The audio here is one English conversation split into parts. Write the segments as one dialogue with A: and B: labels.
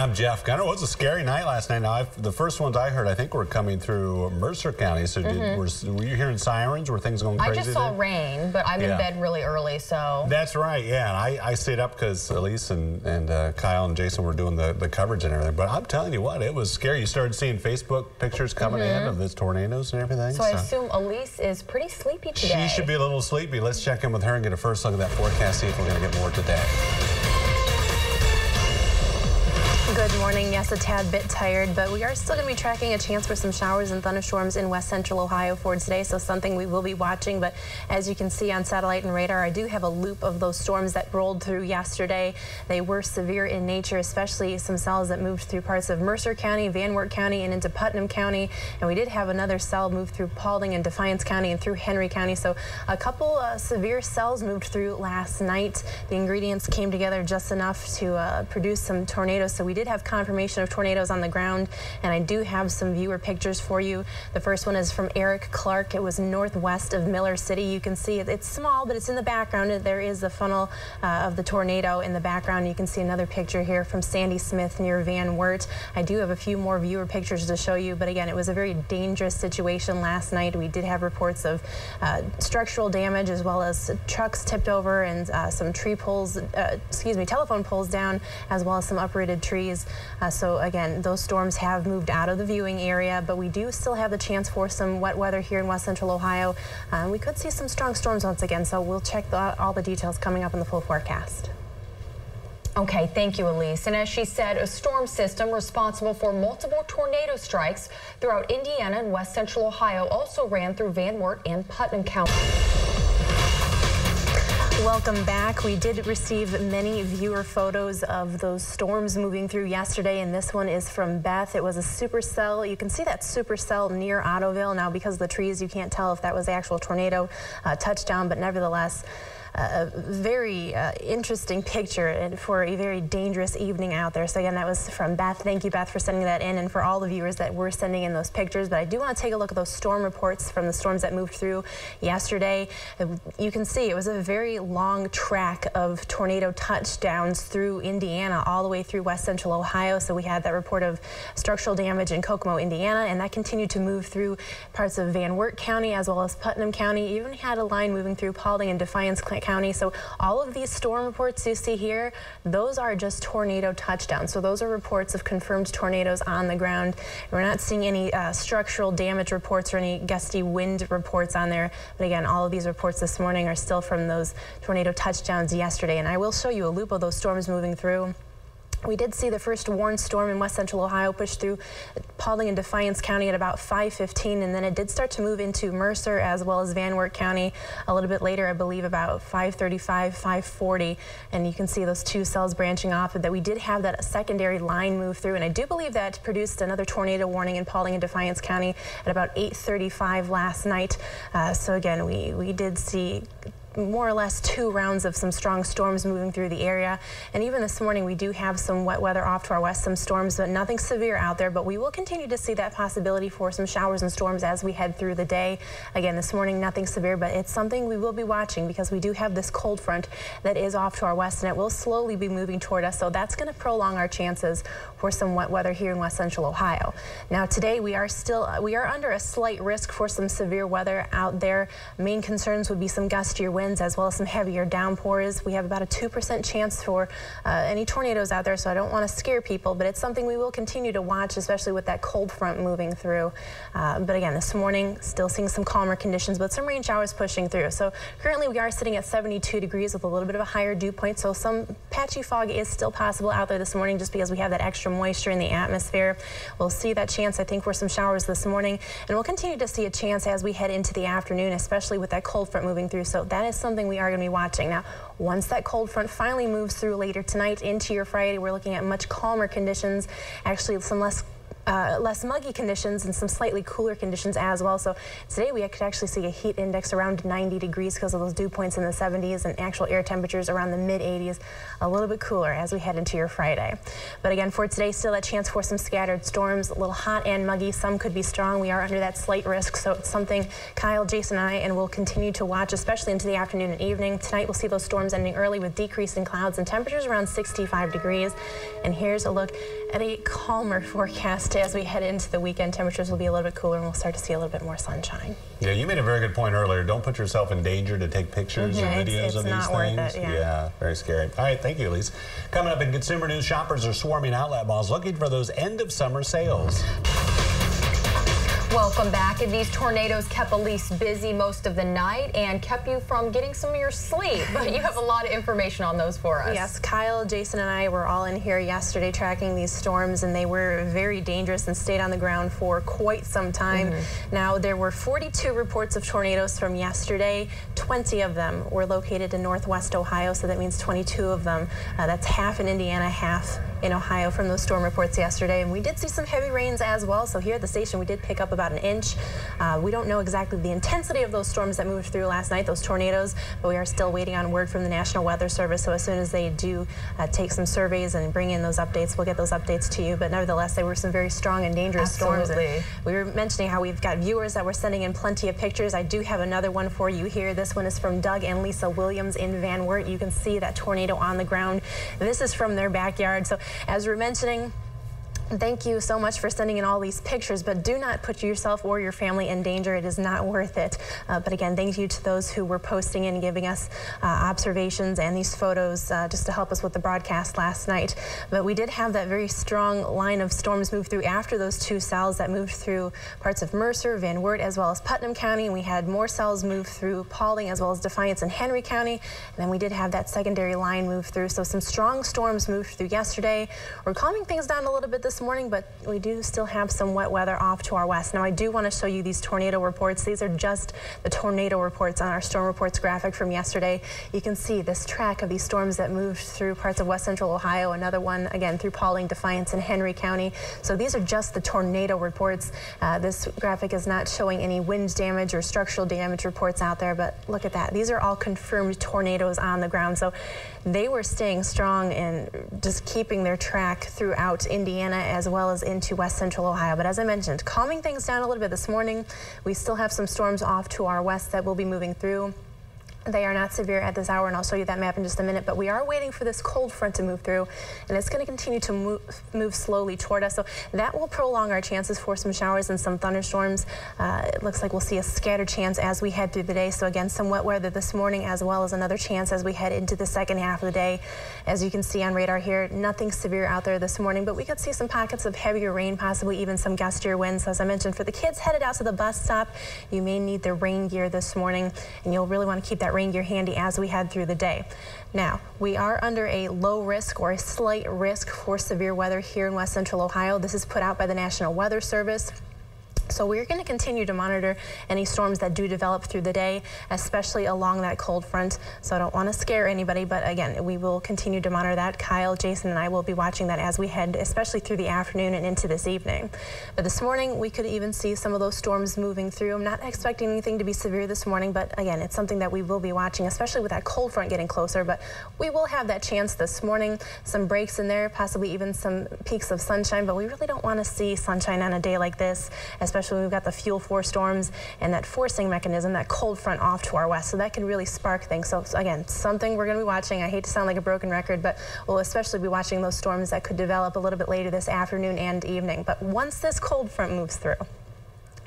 A: I'm Jeff Gunner. It was a scary night last night. Now, the first ones I heard, I think, were coming through Mercer County. So were you hearing sirens? Were things going crazy?
B: I just saw rain, but I'm in bed really early, so.
A: That's right, yeah. And I stayed up because Elise and Kyle and Jason were doing the coverage and everything. But I'm telling you what, it was scary. You started seeing Facebook pictures coming in of these tornadoes and everything.
B: So I assume Elise is pretty sleepy today.
A: She should be a little sleepy. Let's check in with her and get a first look at that forecast, see if we're going to get more today.
C: Good morning. Yes, a tad bit tired, but we are still going to be tracking a chance for some showers and thunderstorms in west central Ohio for today, so something we will be watching. But as you can see on satellite and radar, I do have a loop of those storms that rolled through yesterday. They were severe in nature, especially some cells that moved through parts of Mercer County, Van Wert County, and into Putnam County. And we did have another cell move through Paulding and Defiance County and through Henry County. So a couple severe cells moved through last night. The ingredients came together just enough to produce some tornadoes. So we did have confirmation of tornadoes on the ground, and I do have some viewer pictures for you. The first one is from Eric Clark. It was northwest of Miller City. You can see it's small, but it's in the background. There is the funnel of the tornado in the background. You can see another picture here from Sandy Smith near Van Wert. I do have a few more viewer pictures to show you, but again, it was a very dangerous situation last night. We did have reports of structural damage, as well as trucks tipped over and some tree poles, telephone poles down, as well as some uprooted trees. So again, those storms have moved out of the viewing area, but we do still have the chance for some wet weather here in west central Ohio. We could see some strong storms once again, so we'll check all the details coming up in the full forecast.
B: Okay, thank you, Elise. And as she said, a storm system responsible for multiple tornado strikes throughout Indiana and west central Ohio also ran through Van Wert and Putnam County.
C: Welcome back. We did receive many viewer photos of those storms moving through yesterday, and this one is from Beth. It was a supercell. You can see that supercell near Ottoville. Now, because of the trees, you can't tell if that was the actual tornado touchdown, but nevertheless, a very interesting picture and for a very dangerous evening out there. So again, that was from Beth. Thank you, Beth, for sending that in, and for all the viewers that were sending in those pictures. But I do want to take a look at those storm reports from the storms that moved through yesterday. You can see it was a very long track of tornado touchdowns through Indiana all the way through west central Ohio. So we had that report of structural damage in Kokomo, Indiana, and that continued to move through parts of Van Wert County as well as Putnam County. Even had a line moving through Paulding and Defiance County. So all of these storm reports you see here, those are just tornado touchdowns. So those are reports of confirmed tornadoes on the ground. We're not seeing any structural damage reports or any gusty wind reports on there. But again, all of these reports this morning are still from those tornado touchdowns yesterday. And I will show you a loop of those storms moving through. We did see the first warned storm in west central Ohio push through Paulding and Defiance County at about 5:15, and then it did start to move into Mercer as well as Van Wert County a little bit later, I believe about 5:35, 5:40, and you can see those two cells branching off of that. We did have that secondary line move through, and I do believe that produced another tornado warning in Paulding and Defiance County at about 8:35 last night. So again, we did see more or less 2 rounds of some strong storms moving through the area. And even this morning, we do have some wet weather off to our west, some storms, but nothing severe out there. But we will continue to see that possibility for some showers and storms as we head through the day. Again, this morning, nothing severe, but it's something we will be watching because we do have this cold front that is off to our west, and it will slowly be moving toward us. So that's going to prolong our chances for some wet weather here in west central Ohio. Now, today, we are under a slight risk for some severe weather out there. Main concerns would be some gustier winds as well as some heavier downpours. We have about a 2% chance for any tornadoes out there, so I don't want to scare people, but it's something we will continue to watch, especially with that cold front moving through. But again, this morning, still seeing some calmer conditions, but some rain showers pushing through. So currently we are sitting at 72 degrees with a little bit of a higher dew point, so some patchy fog is still possible out there this morning just because we have that extra moisture in the atmosphere. We'll see that chance, I think, for some showers this morning, and we'll continue to see a chance as we head into the afternoon, especially with that cold front moving through. So that is something we are going to be watching. Now, once that cold front finally moves through later tonight into your Friday, we're looking at much calmer conditions, actually some less less muggy conditions and some slightly cooler conditions as well. So today we could actually see a heat index around 90 degrees because of those dew points in the 70s and actual air temperatures around the mid 80s, a little bit cooler as we head into your Friday. But again, for today, still a chance for some scattered storms, a little hot and muggy. Some could be strong. We are under that slight risk, so it's something Kyle, Jason, and I will continue to watch, especially into the afternoon and evening. Tonight we'll see those storms ending early with decreasing clouds and temperatures around 65 degrees. And here's a look at a calmer forecast as we head into the weekend. Temperatures will be a little bit cooler and we'll start to see a little bit more sunshine.
A: Yeah, you made a very good point earlier. Don't put yourself in danger to take pictures or videos of these things. Yeah, very scary. All right, thank you, Elise. Coming up in consumer news, shoppers are swarming outlet malls looking for those end of summer sales.
B: Welcome back. And these tornadoes kept Elise busy most of the night and kept you from getting some of your sleep. But you have a lot of information on those for us.
C: Yes, Kyle, Jason, and I were all in here yesterday tracking these storms, and they were very dangerous and stayed on the ground for quite some time. Now, there were 42 reports of tornadoes from yesterday. 20 of them were located in northwest Ohio, so that means 22 of them. That's half in Indiana, half in Ohio from those storm reports yesterday. And we did see some heavy rains as well. So here at the station, we did pick up about an inch. We don't know exactly the intensity of those storms that moved through last night, those tornadoes, but we are still waiting on word from the National Weather Service. So as soon as they do take some surveys and bring in those updates, we'll get those updates to you. But nevertheless, they were some very strong and dangerous storms. And we were mentioning how we've got viewers that were sending in plenty of pictures. I do have another one for you here. This one is from Doug and Lisa Williams in Van Wert. You can see that tornado on the ground. This is from their backyard. So as we were mentioning, thank you so much for sending in all these pictures, but do not put yourself or your family in danger. It is not worth it. But again, thank you to those who were posting and giving us observations and these photos just to help us with the broadcast last night. But we did have that very strong line of storms move through after those two cells that moved through parts of Mercer, Van Wert, as well as Putnam County. And we had more cells move through Paulding as well as Defiance and Henry County. And then we did have that secondary line move through. So some strong storms moved through yesterday. We're calming things down a little bit this morning, but we do still have some wet weather off to our west. Now, I do want to show you these tornado reports. These are just the tornado reports on our storm reports graphic from yesterday. You can see this track of these storms that moved through parts of west central Ohio. Another one, again, through Paulding, Defiance, and Henry County. So these are just the tornado reports. This graphic is not showing any wind damage or structural damage reports out there, but look at that. These are all confirmed tornadoes on the ground. So they were staying strong and just keeping their track throughout Indiana as well as into west central Ohio. But as I mentioned, calming things down a little bit this morning. We still have some storms off to our west that will be moving through. They are not severe at this hour, and I'll show you that map in just a minute, but we are waiting for this cold front to move through, and it's going to continue to move slowly toward us, so that will prolong our chances for some showers and some thunderstorms. It looks like we'll see a scattered chance as we head through the day, so again, some wet weather this morning as well as another chance as we head into the second half of the day. As you can see on radar here, nothing severe out there this morning, but we could see some pockets of heavier rain, possibly even some gustier winds. So as I mentioned, for the kids headed out to the bus stop, you may need the rain gear this morning, and you'll really want to keep that rain gear handy as we head through the day. Now, we are under a low risk or a slight risk for severe weather here in west central Ohio. This is put out by the National Weather Service. So we're going to continue to monitor any storms that do develop through the day, especially along that cold front. So I don't want to scare anybody, but again, we will continue to monitor that. Kyle, Jason, and I will be watching that as we head, especially through the afternoon and into this evening. But this morning, we could even see some of those storms moving through. I'm not expecting anything to be severe this morning, but again, it's something that we will be watching, especially with that cold front getting closer. But we will have that chance this morning, some breaks in there, possibly even some peaks of sunshine, but we really don't want to see sunshine on a day like this, especially when we've got the fuel for storms and that forcing mechanism, that cold front off to our west. So that can really spark things. So again, something we're going to be watching. I hate to sound like a broken record, but we'll especially be watching those storms that could develop a little bit later this afternoon and evening. But once this cold front moves through,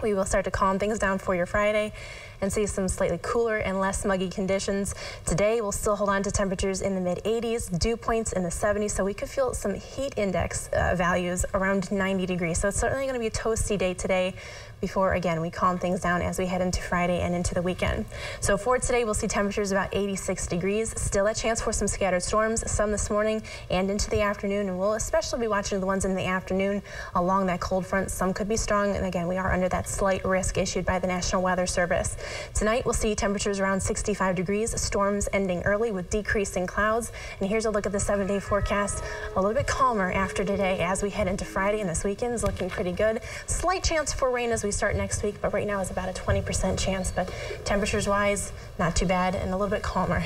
C: we will start to calm things down for your Friday and see some slightly cooler and less muggy conditions. Today, we'll still hold on to temperatures in the mid-80s, dew points in the 70s, so we could feel some heat index values around 90 degrees. So it's certainly going to be a toasty day today before, again, we calm things down as we head into Friday and into the weekend. So for today, we'll see temperatures about 86 degrees. Still a chance for some scattered storms, some this morning and into the afternoon. And we'll especially be watching the ones in the afternoon along that cold front. Some could be strong. And again, we are under that slight risk issued by the National Weather Service. Tonight we'll see temperatures around 65 degrees, storms ending early with decreasing clouds. And here's a look at the 7-day forecast. A little bit calmer after today as we head into Friday, and this weekend is looking pretty good. Slight chance for rain as we start next week, but right now it's about a 20% chance. But temperatures wise, not too bad and a little bit calmer.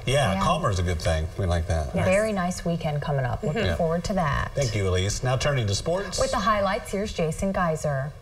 A: Yeah, calmer is a good thing. We like that.
B: Yes. Very nice weekend coming up. Looking forward to that.
A: Thank you, Elise. Now turning to sports.
B: With the highlights, here's Jason Geyser.